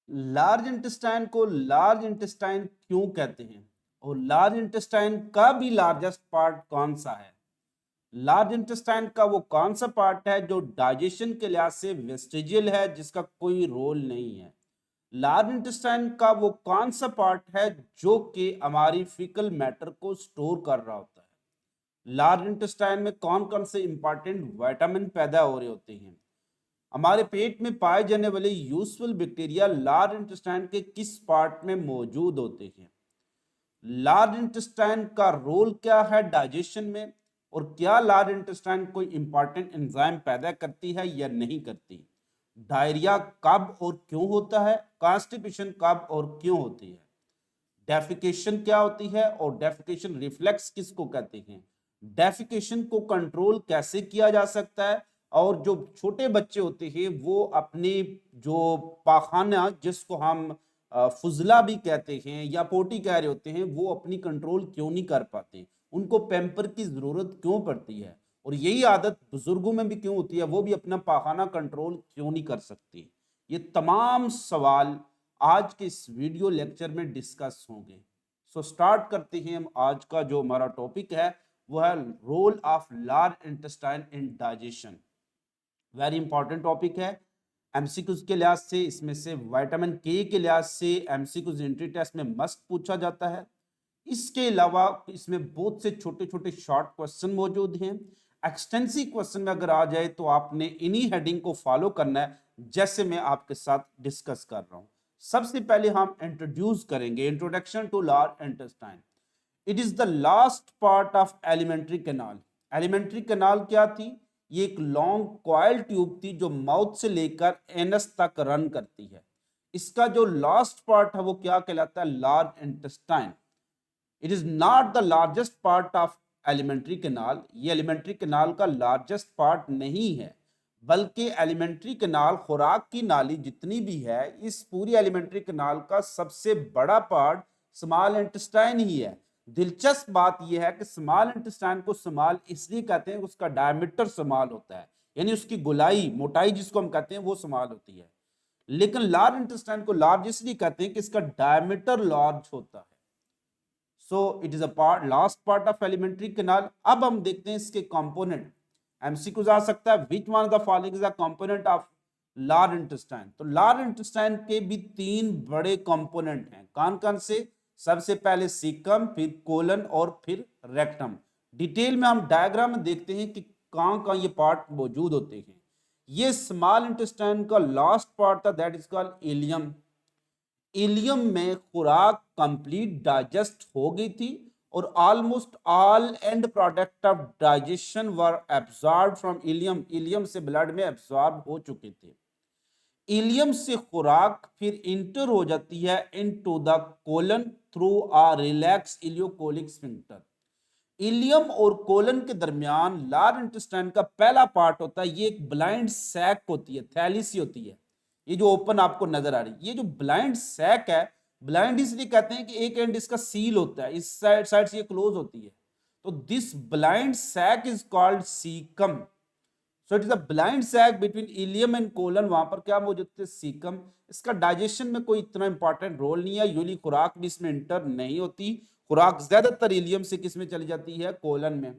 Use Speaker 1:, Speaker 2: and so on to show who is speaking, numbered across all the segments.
Speaker 1: Large intestine को large intestine क्यों कहते हैं और लार्ज इंटेस्टाइन का भी लार्जेस्ट पार्ट कौन सा है? लार्ज इंटेस्टाइन का वो कौन सा पार्ट है जो डाइजेशन के लिहाज से वेस्टिजियल है, जिसका कोई रोल नहीं है? लार्ज इंटेस्टाइन का वो कौन सा पार्ट है जो कि हमारी फीकल मैटर को स्टोर कर रहा होता है? लार्ज इंटेस्टाइन में कौन कौन से इंपॉर्टेंट विटामिन पैदा हो रहे होते हैं? हमारे पेट में पाए जाने वाले यूजफुल बैक्टीरिया लार्ज इंटेस्टाइन के किस पार्ट में मौजूद होते हैं? लार्ज इंटेस्टाइन का रोल क्या है डाइजेशन में, और क्या लार्ज इंटेस्टाइन कोई इंपॉर्टेंट एंजाइम पैदा करती है या नहीं करती? डायरिया कब और क्यों होता है? कॉन्स्टिपेशन कब और क्यों होती है? डेफिकेशन क्या होती है और डेफिकेशन रिफ्लेक्स किसको कहते हैं? डेफिकेशन को कंट्रोल कैसे किया जा सकता है? और जो छोटे बच्चे होते हैं वो अपने जो पाखाना, जिसको हम फुजला भी कहते हैं या पोटी कह रहे होते हैं, वो अपनी कंट्रोल क्यों नहीं कर पाते? उनको पैम्पर की जरूरत क्यों पड़ती है? और यही आदत बुजुर्गों में भी क्यों होती है, वो भी अपना पाखाना कंट्रोल क्यों नहीं कर सकते? ये तमाम सवाल आज के इस वीडियो लेक्चर में डिस्कस होंगे। सो स्टार्ट करते हैं हम। आज का जो हमारा टॉपिक है वो है role of large intestine in digestion. Very important topic है। एमसीक्यूज के लिहाज से इसमें से विटामिन के लिहाज से एमसीक्यूज एंट्री टेस्ट में मस्ट पूछा जाता है। इसके अलावा इसमें बहुत से छोटे छोटे शॉर्ट क्वेश्चन मौजूद हैं। एक्सटेंसिव क्वेश्चन में अगर आ जाए तो आपने इन्हीं हेडिंग को फॉलो करना है, जैसे मैं आपके साथ डिस्कस कर रहा हूं। सबसे पहले हम इंट्रोड्यूस करेंगे introduction to large intestine. It is the last part of alimentary canal. Alimentary canal क्या थी? ये एक लॉन्ग कॉइल ट्यूब थी जो माउथ से लेकर एनस तक रन करती है। इसका जो लास्ट पार्ट है वो क्या कहलाता है? Large intestine. It is not the largest part of alimentary canal. ये एलिमेंट्री कैनाल का लार्जेस्ट पार्ट नहीं है, बल्कि एलिमेंट्री कैनाल खुराक की नाली जितनी भी है, इस पूरी एलिमेंट्री कैनाल का सबसे बड़ा पार्ट स्मॉल इंटेस्टाइन ही है। दिलचस्प बात यह है कि स्मॉल इंटेस्टाइन को स्मॉल इसलिए कहते हैं कि उसका डायमीटर स्मॉल होता है, यानी उसकी गोलाई मोटाई जिसको हम कहते हैं वो स्मॉल होती है। लेकिन लार्ज इंटेस्टाइन को लार्ज इसलिए कहते हैं कि इसका डायमीटर लार्ज होता है। सो it is a part last part of alimentary canal. अब हम देखते हैं इसके कंपोनेंट। एमसीक्यूज आ सकता है, which one of the following is a component of large intestine. तो लार्ज इंटेस्टाइन के भी तीन बड़े कंपोनेंट हैं। कौन कौन से? सबसे पहले सीकम, फिर कोलन और फिर रेक्टम। डिटेल में हम डायग्राम में देखते हैं कि कहां कहां ये पार्ट मौजूद होते हैं। ये स्मॉल इंटेस्टाइन का लास्ट पार्ट था, that is called ileum. Ileum में खुराक कंप्लीट डाइजेस्ट हो गई थी और almost all end product of digestion were absorb from ileum. Ileum से ब्लड में एब्सॉर्ब हो चुके थे। इलियम से खुराक फिर इंटर हो जाती है into the colon through a relax ileocolic sphincter. Ileum और कोलन के दरमियान लार्ज इंटेस्टाइन का पहला पार्ट होता है, ये एक ब्लाइंड सैक होती है, थैली सी होती है। ये जो ओपन आपको नजर आ रही है, ये जो ब्लाइंड सैक है, ब्लाइंड इसलिए कहते हैं कि एक एंड इसका सील होता है, इस साइड से ये क्लोज होती है। तो this blind sac is called caecum. So it is a blind sac between ileum and colon. वहां पर क्या मौजूद थे? सीकम। इसका डाइजेशन में कोई इतना इंपॉर्टेंट रोल नहीं है, यूली खुराक भी इसमें इंटर नहीं होती। खुराक ज्यादातर इलियम से किस में चली जाती है? कोलन में।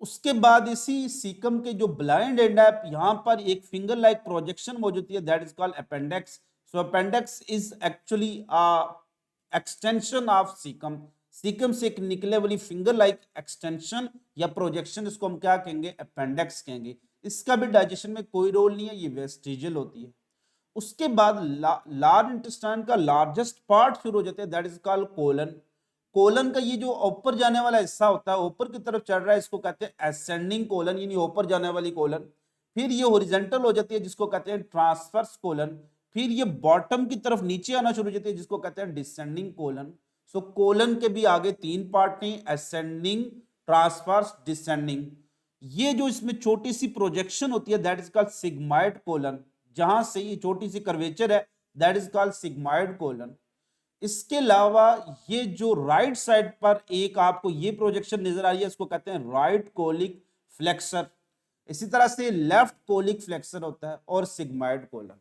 Speaker 1: उसके बाद इसी सीकम के जो ब्लाइंड एंड है, यहां पर एक फिंगर लाइक प्रोजेक्शन मौजूद है, that is called appendix. So appendix is actually extension of caecum. Caecum से एक निकले वाली फिंगर लाइक एक्सटेंशन या प्रोजेक्शन, इसको हम क्या कहेंगे? अपेंडेक्स कहेंगे। इसका भी डाइजेशन में कोई रोल नहीं है, ये वेस्टिजियल होती है। उसके बाद लार्ज इंटेस्टाइन का लार्जेस्ट पार्ट शुरू हो जाता है, that is called colon. Colon का ये जो ऊपर जाने वाला हिस्सा होता है, ऊपर की तरफ चढ़ रहा है, इसको कहते हैं असेंडिंग कोलन, यानी ऊपर जाने वाली कोलन। फिर ये हॉरिजॉन्टल हो जाती है, जिसको कहते हैं ट्रांसवर्स कोलन। फिर ये बॉटम की तरफ नीचे आना शुरू हो जाती है, जिसको कहते हैं डिसेंडिंग कोलन। सो कोलन के भी आगे तीन पार्ट हैं, असेंडिंग, ट्रांसवर्स, डिसेंडिंग। ये जो इसमें छोटी सी प्रोजेक्शन होती है, that is called sigmoid colon. जहां से ये छोटी सी कर्वेचर है, that is called sigmoid colon. इसके अलावा ये जो राइट साइड पर एक आपको ये प्रोजेक्शन नजर आ रही है, इसको कहते हैं राइट कोलिक फ्लेक्सर। इसी तरह से लेफ्ट कोलिक फ्लेक्सर होता है और सिग्माइड कोलन।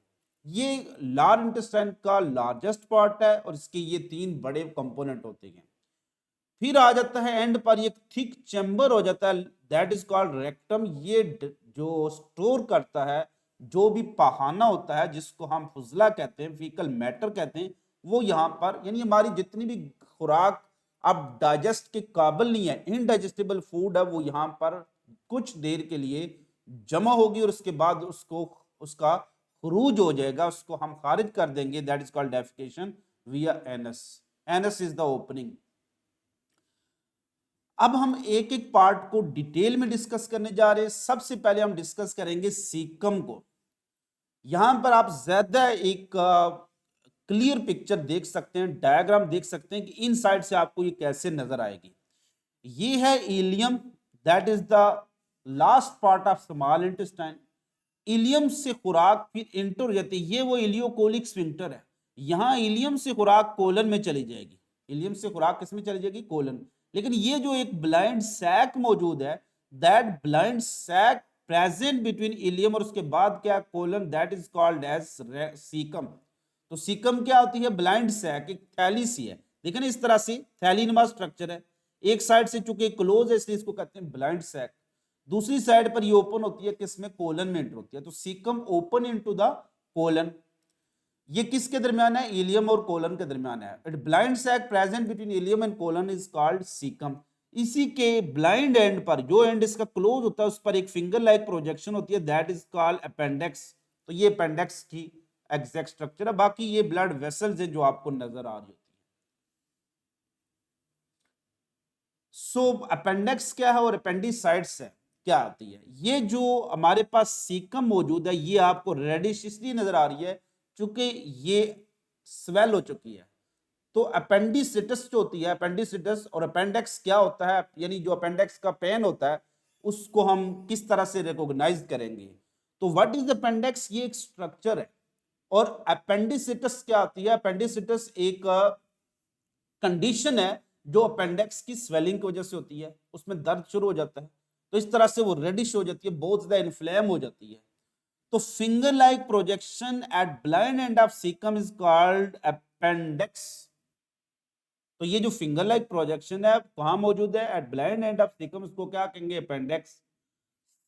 Speaker 1: ये लार्ज इंटेस्टाइन का लार्जेस्ट पार्ट है और इसके ये 3 बड़े कंपोनेंट होते हैं। फिर आ जाता है एंड पर एक थिक चैम्बर हो जाता है, दैट इज कॉल्ड रेक्टम। ये जो स्टोर करता है जो भी पहाना होता है, जिसको हम फुजला कहते हैं, फीकल मैटर कहते हैं, वो यहाँ पर, यानी हमारी जितनी भी खुराक अब डाइजेस्ट के काबिल नहीं है, इनडाइजेस्टेबल फूड है, वो यहाँ पर कुछ देर के लिए जमा होगी और उसके बाद उसको उसका खरूज हो जाएगा, उसको हम खारिज कर देंगे, दैट इज कॉल्ड डेफिकेशन विया anus. Anus is the opening. अब हम एक एक पार्ट को डिटेल में डिस्कस करने जा रहे हैं। सबसे पहले हम डिस्कस करेंगे सीकम को। यहां पर आप ज्यादा एक क्लियर पिक्चर देख सकते हैं, डायग्राम देख सकते हैं कि इन साइड से आपको ये कैसे नजर आएगी। ये है ileum, that is the last part of small intestine. Ileum से खुराक फिर इंटर जाती है, ये वो इलियोकोलिक स्फिंक्टर है। यहां इलियम से खुराक कोलन में चली जाएगी, इलियम से खुराक किस में चली जाएगी, कोलन। लेकिन ये जो एक ब्लाइंड सैक मौजूद है, that blind sac present between ileum और उसके बाद क्या, colon, that is called as caecum. तो सीकम क्या होती है, ब्लाइंड सैक, एक थैली सी है, देखिए ना इस तरह से थैलीनुमा स्ट्रक्चर है, एक साइड से चूंकि क्लोज है इसलिए इसको कहते हैं ब्लाइंड सैक, दूसरी साइड पर ये ओपन होती है, किसमें, कोलन में एंटर होती है। तो caecum open into the colon. ये किसके दरमियान है, इलियम और कोलन के दरमियान है। It blind sac present between ileum and colon is called caecum. इसी के ब्लाइंड एंड पर, जो एंड इसका क्लोज होता है, उस पर एक फिंगर लाइक प्रोजेक्शन होती है, दैट इज कॉल्ड अपेंडिक्स। तो ये अपेंडिक्स की एग्जैक्ट स्ट्रक्चर है। बाकी ये ब्लड वेसल्स है जो आपको नजर आ रही होती है। सो अपेंडिक्स क्या है और अपेंडिसाइट्स है क्या आती है। ये जो हमारे पास सीकम मौजूद है, ये आपको रेडिश इसलिए नजर आ रही है क्योंकि ये स्वेल हो चुकी है। तो अपेंडिसिटिस जो होती है, अपेंडिसिटिस और अपेंडिक्स क्या होता है, यानी जो अपेंडिक्स का पेन होता है उसको हम किस तरह से रिकॉग्नाइज करेंगे। तो व्हाट इज अपेंडिक्स, ये एक स्ट्रक्चर है। और अपेंडिसिटिस क्या होती है, अपेंडिसिटिस एक कंडीशन है जो अपेंडिक्स की स्वेलिंग की वजह से होती है, उसमें दर्द शुरू हो जाता है, तो इस तरह से वो रेडिश हो जाती है, बहुत ज्यादा इन्फ्लेम हो जाती है। तो finger like projection at blind end of caecum is called appendix. तो ये जो फिंगर लाइक प्रोजेक्शन है वहां मौजूद है at blind end of caecum, इसको क्या कहेंगे, अपेंडिक्स।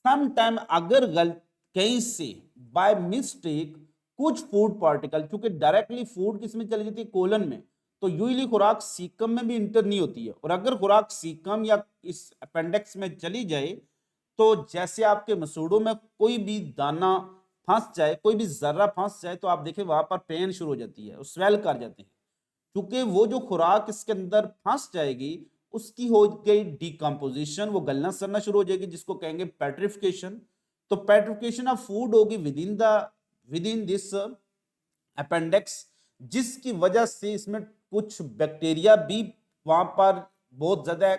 Speaker 1: सम टाइम अगर कहीं से बाय मिस्टेक कुछ फूड पार्टिकल, क्योंकि डायरेक्टली फूड किसमें चली जाती है, कोलन में, तो यूजली खुराक सीकम में भी इंटर नहीं होती है। और अगर खुराक सीकम या इस अपेंडिक्स में चली जाए, तो जैसे आपके मसूड़ों में कोई भी दाना फंस जाए, कोई भी जर्रा फंस जाए, तो आप देखें वहां पर पेन शुरू हो जाती है, स्वेल कर जाते हैं, क्योंकि वो जो खुराक इसके अंदर फंस जाएगी उसकी हो गई डिकम्पोजिशन, वो गलना सड़ना शुरू हो जाएगी, जिसको कहेंगे पेट्रिफिकेशन। तो पेट्रिफिकेशन ऑफ फूड होगी विद इन दिस अपेंडिक्स, जिसकी वजह से इसमें कुछ बैक्टीरिया भी वहां पर बहुत ज्यादा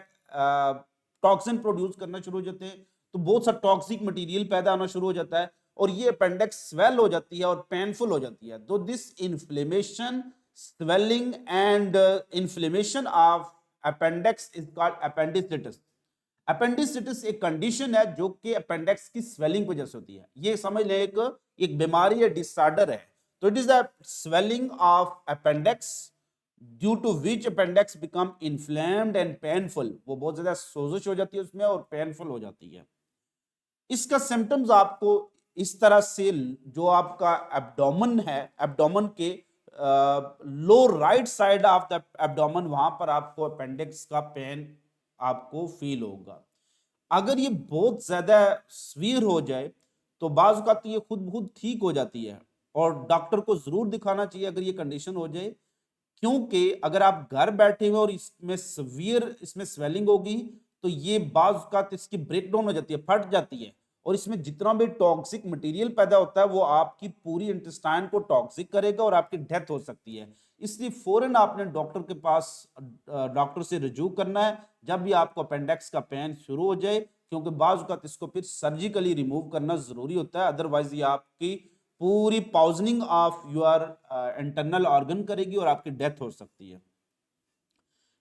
Speaker 1: टॉक्सिन प्रोड्यूस करना शुरू हो जाते हैं, तो बहुत सा टॉक्सिक मटेरियल पैदा होना शुरू हो जाता है और ये अपेंडिक्स स्वेल हो जाती है और पेनफुल हो जाती है। तो this inflammation, swelling and inflammation of appendix is called appendicitis। अपेंडिसिटिस एक कंडीशन है जो कि अपेंडिक्स की स्वेलिंग की वजह से होती है। ये समझ लें एक बीमारी है, डिसऑर्डर है। तो it is a swelling of appendix due to which appendix become inflamed and painful. वो बहुत ज्यादा सोजिश हो जाती है उसमें और पेनफुल हो जाती है। इसका सिम्टम्स आपको इस तरह से, जो आपका एब्डोमेन है, एब्डोमेन के low right side of the abdomen, वहां पर आपको अपेंडिक्स का पेन आपको फील होगा। अगर ये बहुत ज्यादा सीवियर हो जाए तो बाज़ औक़ात ये खुद ठीक हो जाती है और डॉक्टर को जरूर दिखाना चाहिए अगर ये कंडीशन हो जाए, क्योंकि अगर आप घर बैठे हुए और इसमें सीवियर इसमें स्वेलिंग होगी तो ये बाज़ औक़ात इसकी ब्रेकडाउन हो जाती है, फट जाती है, और इसमें जितना भी टॉक्सिक मटेरियल पैदा होता है वो आपकी पूरी इंटेस्टाइन को टॉक्सिक करेगा और आपकी डेथ हो सकती है। इसलिए फौरन आपने डॉक्टर के पास, डॉक्टर से रजू करना है जब भी आपको अपेंडिक्स का पेन शुरू हो जाए, क्योंकि बाज़ औक़ात इसको फिर सर्जिकली रिमूव करना जरूरी होता है, अदरवाइज ये आपकी पूरी poisoning of your internal organ करेगी और आपकी डेथ हो सकती है।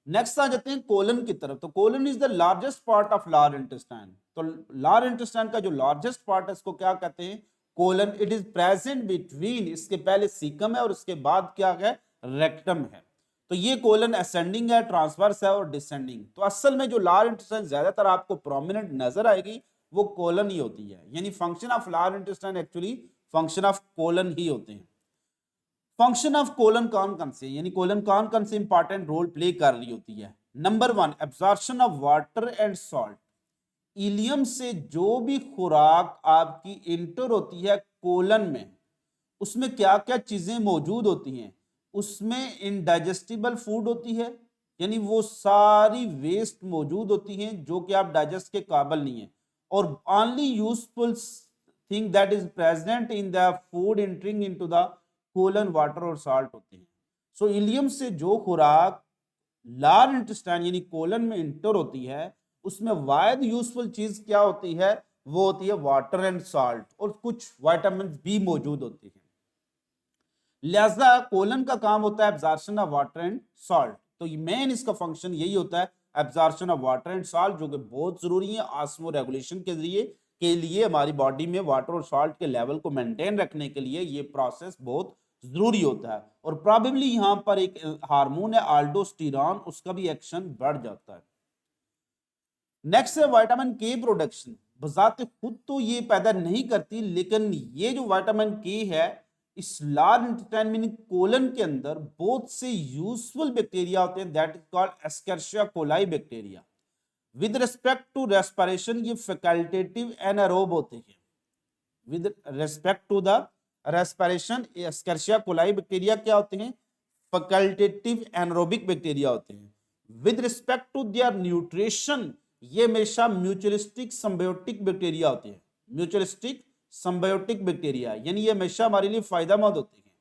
Speaker 1: नेक्स्ट आ जाते हैं कोलन की तरफ। तो colon is the largest part of large intestine. तो लार्ज इंटेस्टाइन का जो लार्जेस्ट पार्ट है इसको क्या कहते हैं, colon, it is present between, इसके पहले सीकम है और उसके बाद क्या है, रेक्टम है। तो ये कोलन असेंडिंग है, ट्रांसवर्स है और डिसेंडिंग। तो असल में जो लार्ज इंटेस्टाइन ज्यादातर आपको प्रोमिनेंट नजर आएगी वो कोलन ही होती है, यानी function of large intestine actually function of colon ही होते हैं। फंक्शन ऑफ कोलन कौन कौन से, यानी कोलन कौन कौन से इंपॉर्टेंट रोल प्ले कर रही होती है। Number 1, absorption of water and salt. Ileum से जो भी खुराक आपकी इंटर होती है कोलन में, उसमें क्या क्या चीजें मौजूद होती हैं, उसमें इनडाइजेस्टिबल फूड होती है, यानी वो सारी वेस्ट मौजूद होती हैं जो कि आप डाइजेस्ट के काबिल नहीं है, और only useful thing that is present in the food entering into the colon water और साल्ट होते हैं। सो इलियम से जो खुराक लार्ज इंटेस्टाइन यानी कोलन में इंटर होती है, उसमें वायद यूजफुल चीज क्या होती है, वो होती है वाटर एंड साल्ट, और कुछ विटामिन भी मौजूद होते हैं। लिहाजा कोलन का काम होता है absorption of water and salt. तो मेन इसका फंक्शन यही होता है, absorption of water and salt, जो कि बहुत जरूरी है ऑस्मो रेगुलेशन के लिए हमारी बॉडी में वाटर और साल्ट के लेवल को मेंटेन रखने के लिए ये प्रोसेस बहुत जरूरी होता है। और प्रॉबेबली यहाँ पर एक हार्मोन है अल्डोस्टेरॉन, उसका भी एक्शन बढ़ जाता है। नेक्स्ट है विटामिन के प्रोडक्शन। बजाते खुद तो ये पैदा नहीं करती, लेकिन ये जो विटामिन के है इस लार्ज इंटेस्टाइन मीनिंग कोलन के अंदर बहुत से यूजफुल बैक्टीरिया होते हैं, that is called Escherichia coli bacteria. With respect to respiration ये फैकल्टेटिव एनारोब होते हैं। With respect to the respiration Escherichia coli bacteria क्या होते हैं, फैकल्टेटिव एनारोबिक बैक्टीरिया होते हैं। With respect to their nutrition ये हमेशा म्यूचुअलिस्टिक सिम्बायोटिक बैक्टीरिया होते हैं। म्यूचुअलिस्टिक सिम्बायोटिक बैक्टीरिया यानी ये हमेशा हमारे लिए फायदेमंद होते हैं।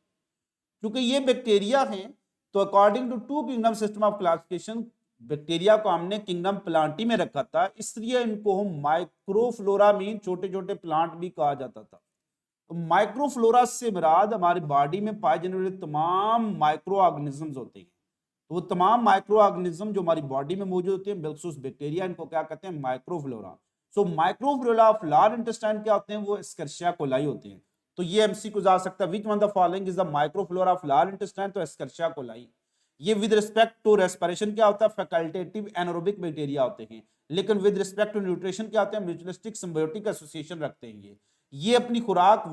Speaker 1: क्योंकि ये बैक्टीरिया हैं, तो according to 2 kingdom system of classification bacteria को हमने किंगडम प्लांटी में रखा था, इसलिए इनको हम माइक्रोफ्लोरा मीन छोटे छोटे प्लांट भी कहा जाता था। तो माइक्रोफ्लोरा से मुराद हमारी बॉडी में पाए जाने वाले तमाम माइक्रो ऑर्गेनिजम्स होते हैं। तो वो तमाम माइक्रो ऑर्गेनिज्म जो हमारी बॉडी में मौजूद होते हैं, बिल्कुल बैक्टीरिया, इनको क्या कहते हैं, microflora. So microflora of large intestine क्या होते हैं, वो एस्कर्शिया कोलाई होते हैं। तो ये एमसीक्यू जा सकता है, which one the following is the microflora of large intestine, तो एस्कर्शिया कोलाई। ये विद रिस्पेक्ट टू रेस्पिरेशन क्या होता है, फैकल्टेटिव एनारोबिक बैक्टीरिया होते हैं। लेकिन विद रिस्पेक्ट टू न्यूट्रिशन क्या होते हैं, म्यूचुअलिस्टिक सिम्बायोटिक एसोसिएशन रखते हैं। ये अपनी खुराक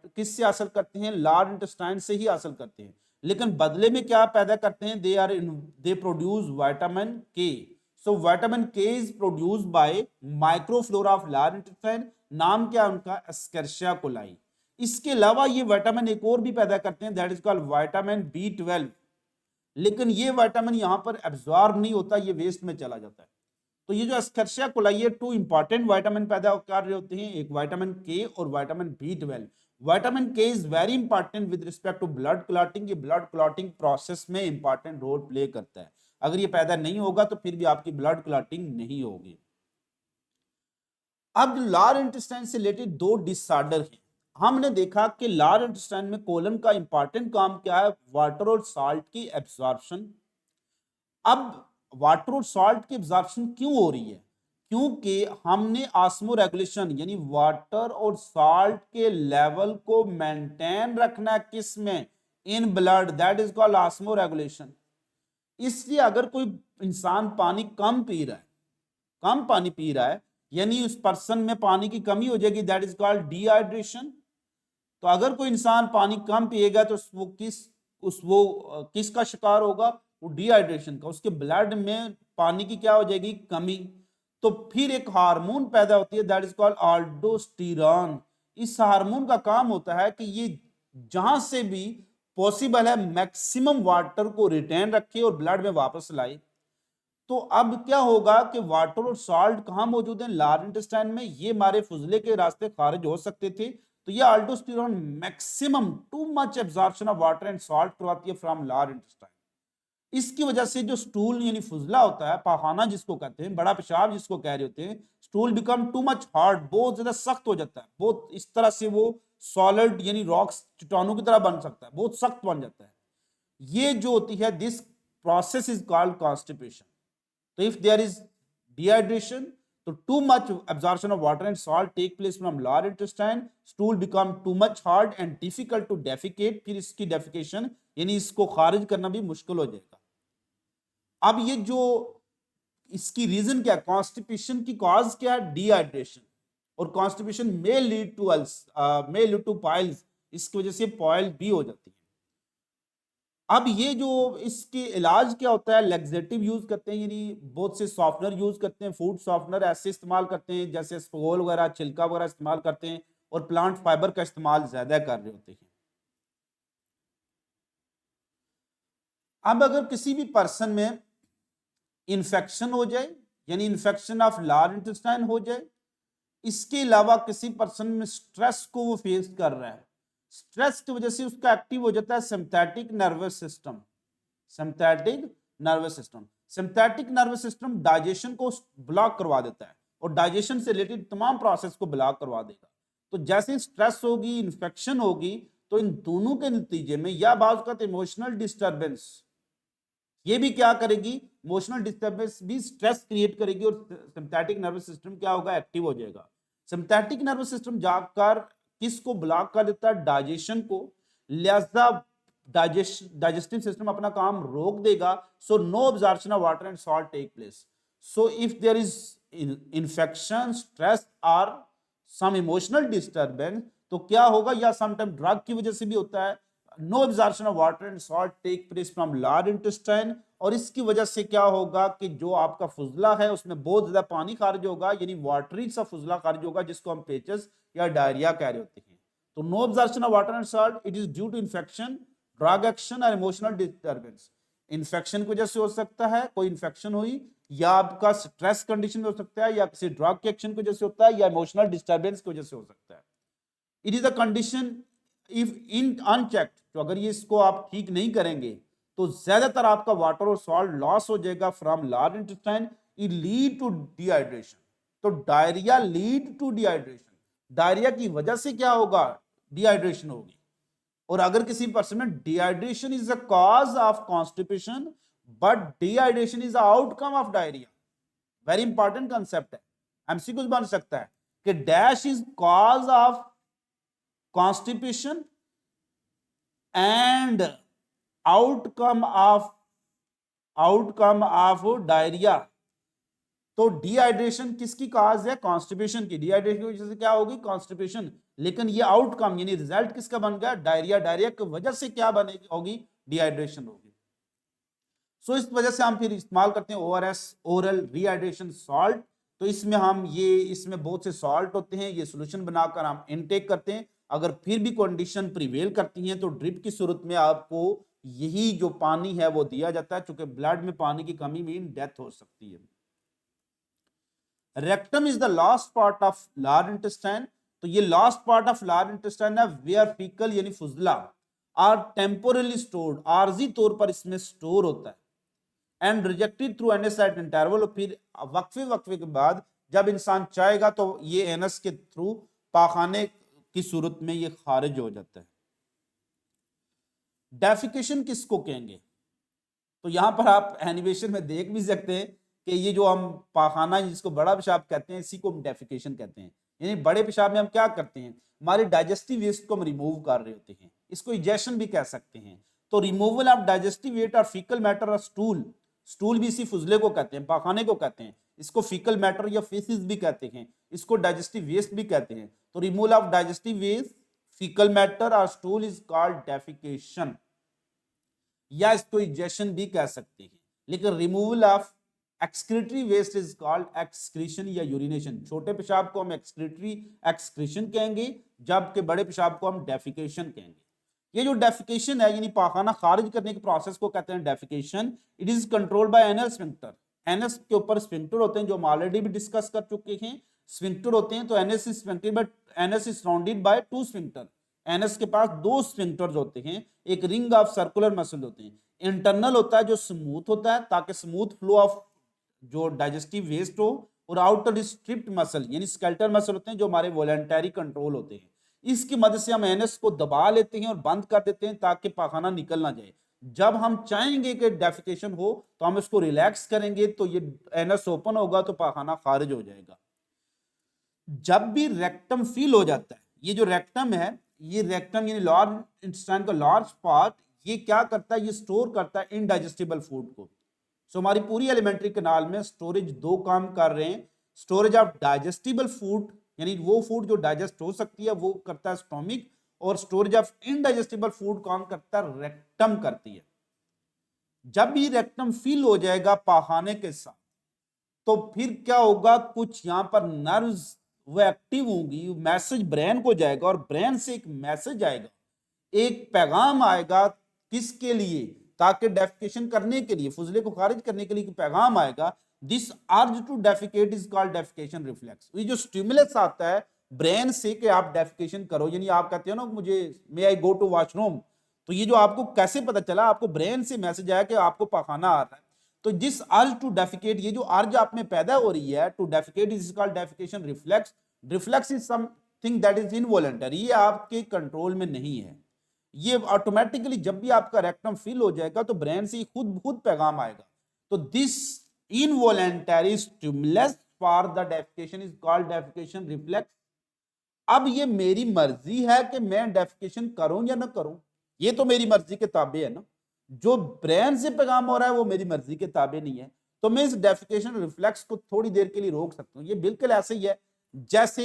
Speaker 1: किससे हासिल करते हैं, लार्ज इंटेस्टाइन से ही हासिल करते हैं। लेकिन बदले में क्या पैदा करते हैं, दे प्रोड्यूस विटामिन के। So vitamin K is produced by microflora of large intestine. नाम क्या उनका, एस्कर्शिया कोलाई। इसके अलावा ये विटामिन एक और भी पैदा करते हैं, that is called vitamin B12। लेकिन ये विटामिन यहां पर एब्जॉर्ब नहीं होता, ये वेस्ट में चला जाता है। तो ये जो एस्कर्शिया कोलाई है 2 इंपॉर्टेंट विटामिन पैदा कर रहे होते हैं, एक विटामिन के और vitamin B12। Vitamin K is very important with respect to blood clotting. ये ब्लड क्लॉटिंग प्रोसेस में इंपॉर्टेंट रोल प्ले करता है। अगर ये पैदा नहीं होगा तो फिर भी आपकी ब्लड क्लॉटिंग नहीं होगी। अब लार्ज इंटेस्टाइन से रिलेटेड 2 डिसऑर्डर हैं। हमने देखा कि लार्ज इंटेस्टाइन में कोलन का इंपॉर्टेंट काम क्या है, वाटर और साल्ट की एब्जॉर्प्शन। अब वाटर और साल्ट की एब्जॉर्प्शन क्यों हो रही है, क्योंकि हमने ऑस्मो रेगुलेशन यानी वाटर और साल्ट के लेवल को मेंटेन रखना किस में, in blood, that is called osmo regulation. इसलिए अगर कोई इंसान पानी कम पी रहा है, कम पानी पी रहा है, यानी उस पर्सन में पानी की कमी हो जाएगी, दैट इज कॉल्ड डिहाइड्रेशन। तो अगर कोई इंसान पानी कम पिएगा तो वो किसका शिकार होगा, वो डिहाइड्रेशन का। उसके ब्लड में पानी की क्या हो जाएगी, कमी। तो फिर एक हार्मोन पैदा होती है, दैट इज कॉल्ड अल्डोस्टेरॉन। इस हार्मोन का काम होता है कि ये जहां से भी पॉसिबल है मैक्सिमम वाटर को रिटेन रखे और ब्लड में वापस लाए। तो अब क्या होगा कि वाटर और साल्ट कहां मौजूद है, लार्ज इंटेस्टाइन में। ये हमारे फुजले के रास्ते खारिज हो सकते थे, तो ये aldosterone maximum to much absorption of water and salt करवाती है फ्रॉम लार्ज इंटेस्टाइन। इसकी वजह से जो स्टूल यानी फुजला होता है, पाखाना जिसको कहते हैं, बड़ा पेशाब जिसको कह रहे होते हैं, stool become too much hard, बहुत ज्यादा सख्त हो जाता है। बहुत इस तरह से वो सॉलिड यानी रॉक्स, चट्टानों की तरह बन सकता है, बहुत सख्त बन जाता है। ये जो होती है, this process is called constipation. तो इफ देयर इज डिहाइड्रेशन, तो too much absorption of water and salt take place from large intestine, stool become too much hard and difficult to defecate, फिर इसकी डेफिकेशन यानी इसको खारिज करना भी मुश्किल हो जाएगा। अब ये जो इसकी रीजन क्या, कॉन्स्टिपेशन की कॉज क्या है, डिहाइड्रेशन, और constipation may lead two piles, इसकी वजह से पाइल भी हो जाती है। अब ये जो इसके इलाज क्या होता है, लेक्सेटिव यूज करते हैं, यानी बहुत से सॉफ्टनर यूज करते हैं, फूड सॉफ्टनर ऐसे इस्तेमाल करते हैं जैसे स्पोल वगैरह, छिलका वगैरह इस्तेमाल करते हैं, और प्लांट फाइबर का इस्तेमाल ज्यादा कर रहे होते हैं। अब अगर किसी भी पर्सन में इन्फेक्शन हो जाए, यानी इन्फेक्शन ऑफ लार्ज इंटेस्टाइन हो जाए, इसके अलावा किसी पर्सन में स्ट्रेस को वो फेस कर रहा है, स्ट्रेस की वजह से उसका एक्टिव हो जाता है sympathetic nervous system. Sympathetic nervous system, sympathetic nervous system digestion को ब्लॉक करवा देता है, और डाइजेशन से रिलेटेड तमाम प्रोसेस को ब्लॉक करवा देगा। तो जैसे स्ट्रेस होगी, इन्फेक्शन होगी, तो इन दोनों के नतीजे में या बात का इमोशनल डिस्टर्बेंस, ये भी क्या करेगी, इमोशनल डिस्टर्बेंस भी स्ट्रेस क्रिएट करेगी, और सिंपैथिक नर्वस सिस्टम क्या होगा, एक्टिव हो जाएगा। सिंपैथिक नर्वस सिस्टम जाकर किसको ब्लॉक कर देता है, डाइजेशन को, लिहाजा डाइजेस्टिव सिस्टम अपना काम रोक देगा, so no absorption of water and salt take place. So if there is infection, stress और सम इमोशनल डिस्टर्बेंस, तो क्या होगा, या समटाइम ड्रग की वजह से भी होता है, no absorption of water and salt take place from large intestine, और इसकी वजह से क्या होगा कि जो आपका फुजला है उसमें बहुत ज्यादा पानी खारिज होगा, यानी वाटरी सा फुजला खारिज होगा, जिसको हम पेचेस या डायरिया कह रहे होते हैं। तो no absorption of water and salt, it is due to infection, drug action और इमोशनल डिस्टर्बेंस। इन्फेक्शन की वजह से हो सकता है, कोई इन्फेक्शन हुई, या आपका स्ट्रेस कंडीशन में हो सकता है, या किसी ड्रग के एक्शन की वजह से होता है, या इमोशनल डिस्टर्बेंस की वजह से हो सकता है। It is a condition if in unchecked, तो अगर ये इसको आप ठीक नहीं करेंगे तो ज्यादातर आपका वाटर और सॉल्ट लॉस हो जाएगा from large intestine, it lead to dehydration. तो diarrhoea lead to dehydration, diarrhoea की वजह से क्या होगा, डिहाइड्रेशन होगी। और अगर किसी पर्सन में dehydration is a cause of constipation, but dehydration is outcome of diarrhoea, very important concept है, एमसीक्यू बन सकता है कि dash is cause of constipation and outcome of diarrhea। तो डिहाइड्रेशन किसकी काज है, कॉन्स्टिपेशन की, डिहाइड्रेशन की वजह से क्या होगी, कॉन्स्टिपेशन, लेकिन ये आउटकम यानी रिजल्ट किसका बन गया, डायरिया, डायरिया की वजह से क्या बनेगी, होगी, डिहाइड्रेशन होगी। सो इस वजह से हम फिर इस्तेमाल करते हैं ORS, ओरल रिहाइड्रेशन सॉल्ट। तो इसमें हम इसमें बहुत से सॉल्ट होते हैं, ये सोल्यूशन बनाकर हम इनटेक करते हैं। अगर फिर भी कंडीशन प्रिवेल करती है तो ड्रिप की सूरत में आपको यही जो पानी है वो दिया जाता है, चूंकि ब्लड में पानी की कमी में डेथ हो सकती है। Rectum is the last part of large intestine. तो ये last part of large intestine है, वेयर फीकल यानी फुजला आर टेम्पोरली स्टोर्ड, आरजी तौर पर इसमें स्टोर होता है, and rejected through NS eight interval. फिर वक्फे के बाद जब इंसान चाहेगा तो ये एनएस के थ्रू पाखाने की सूरत में ये खारिज हो जाता है। डेफिकेशन किसको कहेंगे, तो यहां पर आप एनिमेशन में देख भी सकते हैं कि ये जो हम पाखाना जिसको बड़ा पेशाब कहते हैं, इसी को हम डेफिकेशन कहते हैं। यानी बड़े पेशाब में हम क्या करते हैं, हमारे डाइजेस्टिव वेस्ट को हम रिमूव कर रहे होते हैं, इसको इजेक्शन भी कह सकते हैं। तो रिमूवल ऑफ डाइजेस्टिव वेट और फीकल मैटर और स्टूल, स्टूल भी इसी फुजले को कहते हैं, पाखाने को कहते हैं, इसको फीकल मैटर या फेसिस भी कहते हैं, इसको डाइजेस्टिव वेस्ट भी कहते हैं। तो removal of digestive waste, faecal matter और स्टूल इज कॉल्ड डेफिकेशन, या इसको इजेक्शन भी कह सकते हैं। लेकिन removal of excretory waste is called excretion या यूरिनेशन। छोटे पेशाब को हम एक्सक्रीशन कहेंगे, जबकि बड़े पेशाब को हम डेफिकेशन कहेंगे। ये जो डेफिकेशन है यानी पाखाना खारिज करने के प्रोसेस को कहते हैं defecation. It is controlled by anal sphincter. Anus के ऊपर स्फिंक्टर होते हैं जो हम ऑलरेडी भी डिस्कस कर चुके हैं। स्फिंक्टर होते हैं, तो anus is sphincted but anus is surrounded by two sphincter. Anus के पास दो स्फिंक्टर्स होते हैं, एक रिंग ऑफ सर्कुलर मसल होते हैं। इंटरनल होता है जो स्मूथ होता है ताकि स्मूथ फ्लो ऑफ जो डाइजेस्टिव वेस्ट हो, और आउटर स्ट्रिप्ड मसल यानी स्केलेटल मसल होते हैं जो हमारे वॉलंटरी कंट्रोल होते हैं। इसकी मदद से हम एनएस को दबा लेते हैं और बंद कर देते हैं ताकि पाखाना निकल ना जाए। जब हम चाहेंगे कि डेफिकेशन हो तो हम इसको रिलैक्स करेंगे तो ये एनस ओपन होगा तो पाखाना खारिज हो जाएगा। जब भी रेक्टम फील हो जाता है, ये जो रेक्टम है, ये रेक्टम यानी लार्ज इंटेस्टाइन का लार्ज पार्ट, ये क्या करता है, ये स्टोर करता है इनडाइजेस्टिबल फूड को। सो हमारी पूरी एलिमेंट्री कैनाल में स्टोरेज दो काम कर रहे हैं। स्टोरेज ऑफ डाइजेस्टिबल फूड यानी वो फूड जो डाइजेस्ट हो सकती है वो करता है स्टोमिक, और स्टोरेज ऑफ इनडाइजेस्टिबल फूड कौन करता है, रेक्टम करती है। जब भी रेक्टम फिल हो जाएगा पाखाने के साथ तो फिर क्या होगा, कुछ यहां पर नर्व्स वो एक्टिव होंगी, मैसेज ब्रेन को जाएगा और ब्रेन से एक मैसेज आएगा, एक पैगाम आएगा, किसके लिए, ताकि डेफिकेशन करने के लिए, फुजले को खारिज करने के लिए पैगाम आएगा। This urge to defecate is called defecation reflex. ये जो स्टिमुलस आता है ब्रेन से कि आप डेफिकेशन करो, यानी आप कहते हो ना मुझे मे आई गो टू वॉशरूम, तो ये जो आपको कैसे पता चला, आपको ब्रेन से मैसेज आया कि आपको पाखाना आ रहा है। तो जिस अर्ज टू डेफिकेट, ये जो अर्ज आप में पैदा हो रही है to defecate is called defecation reflex. Reflex is something that is involuntary, ये आपके कंट्रोल में नहीं है। ये ऑटोमेटिकली जब भी आपका रेक्टम फिल हो जाएगा तो ब्रेन से खुद पैगाम आएगा। तो this involuntary stimulus for the defecation is called defecation reflex. अब ये मेरी मर्जी है कि मैं डेफिकेशन करूं या ना करूं, ये तो मेरी मर्जी के ताबे है ना। जो ब्रेन से पैगाम हो रहा है वो मेरी मर्जी के ताबे नहीं है। तो मैं इस डेफिकेशन रिफ्लेक्स को थोड़ी देर के लिए रोक सकता हूं। ये बिल्कुल ऐसे ही है जैसे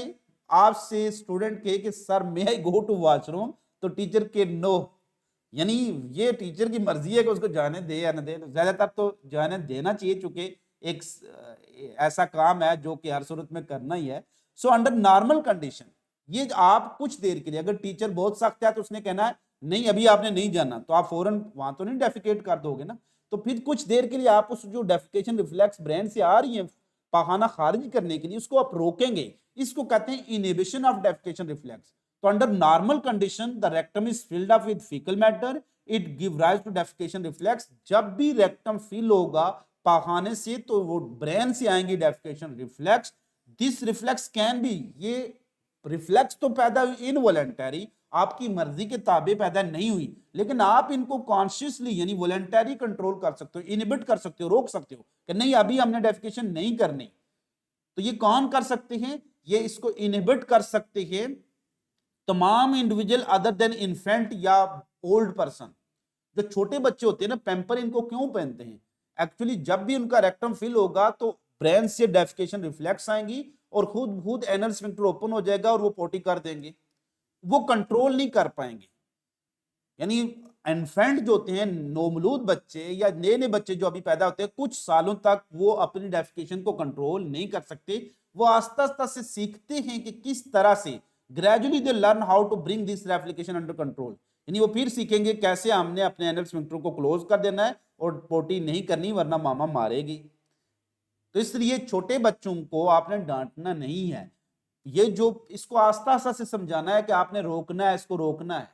Speaker 1: आपसे स्टूडेंट कहे कि sir may I go to washroom, तो टीचर के नो, यानी ये टीचर की मर्जी है कि उसको जाने दे या ना दे। ज्यादातर तो जाने देना चाहिए, चूंकि एक ऐसा काम है जो कि हर सूरत में करना ही है। सो अंडर नॉर्मल कंडीशन ये आप कुछ देर के लिए, अगर टीचर बहुत सख्त है तो उसने कहना है नहीं अभी आपने नहीं जाना, तो आप फौरन वहां तो नहीं डेफिकेट कर दोगे ना। तो फिर कुछ देर के लिए आप उस जो डेफिकेशन रिफ्लेक्स ब्रेन से आ रही है पाखाना खारिज करने के लिए, उसको आप रोकेंगे। इसको कहते हैं इनहिबिशन ऑफ डेफिकेशन रिफ्लेक्स। तो under normal condition the rectum is filled up with faecal matter, it give rise to defecation reflex. जब भी रेक्टम फिल होगा पाखाने से तो वो ब्रेन से आएंगे defecation reflex. This reflex can B, ये रिफ्लेक्स तो पैदा हुई इनवॉलंटरी, आपकी मर्जी के ताबे पैदा नहीं हुई, लेकिन आप इनको कॉन्शियसली यानी वॉलंटरी कंट्रोल कर सकते हो, इनहिबिट कर सकते हो, रोक सकते हो कि नहीं अभी हमने डेफिकेशन नहीं करनी। तो ये कौन कर सकते हैं, ये इसको इनहिबिट कर सकते हैं तमाम इंडिविजुअल अदर देन इन्फेंट या ओल्ड पर्सन। जो छोटे बच्चे होते हैं ना, पैम्पर इनको क्यों पहनते हैं, एक्चुअली जब भी उनका रेक्टम फिल होगा तो ब्रेन से डेफिकेशन रिफ्लेक्स आएंगी और खुद एनल स्फिंक्टर ओपन हो जाएगा और वो पोटी कर देंगे, वो कंट्रोल नहीं कर पाएंगे। यानी इन्फेंट जो होते हैं, नौमलूद बच्चे या नए नए बच्चे जो अभी पैदा होते हैं, कुछ सालों तक वो अपनी डेफिकेशन को कंट्रोल नहीं कर सकते। वो आस्ता आस्ता से सीखते हैं कि किस तरह से, gradually they learn how to bring this replication under control. यानी वो फिर सीखेंगे कैसे हमने अपने एनल स्फिंक्टर को क्लोज कर देना है और पोटी नहीं करनी वरना मामा मारेगी। तो इसलिए छोटे बच्चों को आपने डांटना नहीं है, ये जो इसको आस्ता आस्ता से समझाना है कि आपने रोकना है, इसको रोकना है।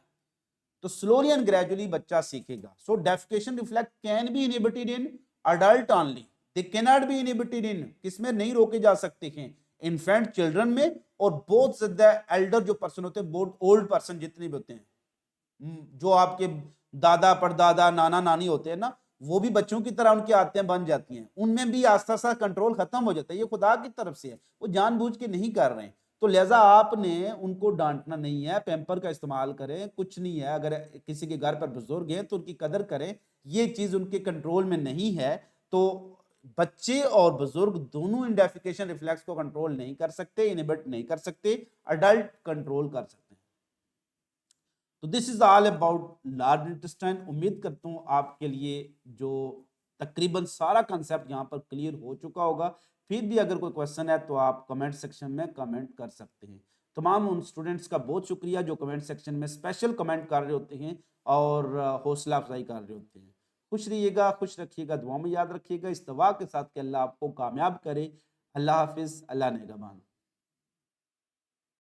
Speaker 1: तो स्लोली एंड ग्रेजुअली बच्चा सीखेगा। So defecation reflex can be inhibited in adult only, they can not be inhibited in, किसमें नहीं रोके जा सकते हैं, इन्फेंट चिल्ड्रन में, और बहुत ज्यादा एल्डर जो पर्सन होते हैं, बहुत ओल्ड पर्सन जितने भी होते हैं, जो आपके दादा परदादा नाना नानी होते हैं ना, वो भी बच्चों की तरह उनकी आदतें बन जाती हैं, उनमें भी आस्ता आस्ता कंट्रोल खत्म हो जाता है। ये खुदा की तरफ से है, वो जानबूझ के नहीं कर रहे हैं। तो लिहाजा आपने उनको डांटना नहीं है, पैम्पर का इस्तेमाल करें, कुछ नहीं है। अगर किसी के घर पर बुजुर्ग हैं तो उनकी कदर करें, ये चीज उनके कंट्रोल में नहीं है। तो बच्चे और बुजुर्ग दोनों इन डेफिकेशन रिफ्लेक्स को कंट्रोल नहीं कर सकते, इनहिबिट नहीं कर सकते, अडल्ट कंट्रोल कर सकते हैं। तो this is all about large intestine. उम्मीद करता हूँ आपके लिए जो तकरीबन सारा कंसेप्ट यहाँ पर क्लियर हो चुका होगा। फिर भी अगर कोई क्वेश्चन है तो आप कमेंट सेक्शन में कमेंट कर सकते हैं। तमाम उन स्टूडेंट्स का बहुत शुक्रिया जो कमेंट सेक्शन में स्पेशल कमेंट कर रहे होते हैं और हौसला अफजाई कर रहे होते हैं। खुश रहिएगा, खुश रखिएगा, दुआ में याद रखिएगा इस दवा के साथ कि अल्लाह आपको कामयाब करे। अल्लाह हाफिज़, अल्लाह नेगहबान।